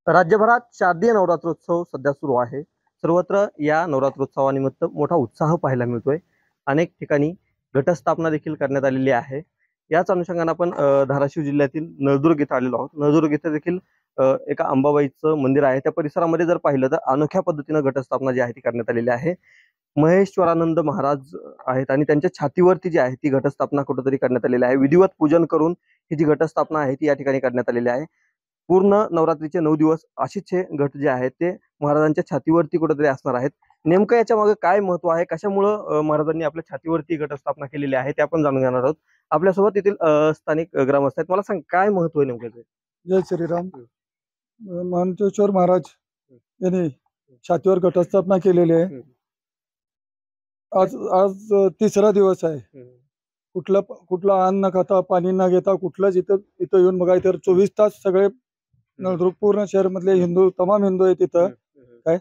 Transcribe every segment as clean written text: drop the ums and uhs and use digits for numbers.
राज्यभरात शारदीय नवरात्रोत्सव सध्या सुरू आहे. सर्वत्र या नवरात्रोत्सवानिमित्त मोठा उत्साह पाहायला मिळतोय. अनेक ठिकाणी घटस्थापना देखील करण्यात आलेली आहे. याच अनुषंगाने आपण धाराशिव जिल्ह्यातील नळदुर्ग इथे आलेलो आहोत. नळदुर्ग इथे देखील एका अंबाबाईचं मंदिर आहे. त्या परिसरामध्ये जर पाहिलं तर अनोख्या पद्धतीनं घटस्थापना जी आहे ती करण्यात आलेली आहे. महेश्वरानंद महाराज आहेत आणि त्यांच्या छातीवरती जी आहे ती घटस्थापना कुठेतरी करण्यात आलेली आहे. विधिवत पूजन करून ही जी घटस्थापना आहे ती या ठिकाणी करण्यात आलेली आहे. पूर्ण नवरात्रीचे 9 दिवस अशीच हे घट जे आहेत ते महाराजांच्या छातीवरती कुठेतरी असणार आहेत. नेमकं याच्या मागे काय महत्व आहे, कशामुळं महाराजांनी आपल्या छातीवरती घटस्थापना केलेली आहे ते आपण जाणून घेणार आहोत. आपल्यासोबत येथील स्थानिक ग्रामस्थ आहेत. मला सांग काय महत्व आहे नेमकं? जय श्रीराम. मानतेश्वर महाराज यांनी छातीवर घटस्थापना केलेली आहे. आज आज तिसरा दिवस आहे. कुठला अन्न न खाता, पाणी न घेता कुठलंच इथं येऊन बघा. इतर 24 तास सगळे नळदुर्ग पूर्ण शहर मधले हिंदू, तमाम हिंदू आहेत तिथं. काय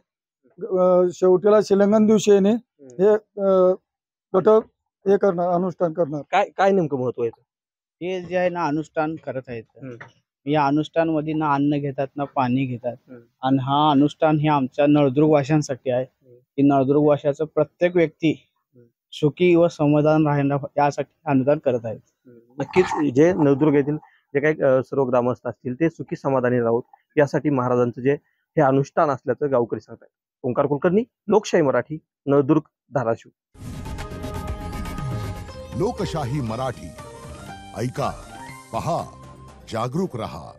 शेवटीला शिलंगण दिवशी याने हे घट हे करणार, अनुष्ठान करणार. काय काय नेमकं महत्व आहे? हे जे आहे ना अनुष्ठान करत आहेत. या अनुष्ठान मध्ये ना अन्न घेतात ना पाणी घेतात. आणि हा अनुष्ठान हे आमच्या नळदुर्ग वाशांसाठी आहे की नळदुर्ग वाशाचं प्रत्येक व्यक्ती सुखी व समाधान राहणार यासाठी अनुदान करत आहेत. नक्कीच जे नळदुर्ग येथील जे काही सर्व ग्रामस्थ असतील ते सुखी समाधानी राहूत यासाठी महाराजांचं जे हे अनुष्ठान असल्याचं गावकरी सांगतात. ओंकार कुलकर्णी, लोकशाही मराठी, नळदुर्ग, धाराशिव. लोकशाही मराठी ऐका, पहा, जागरूक रहा.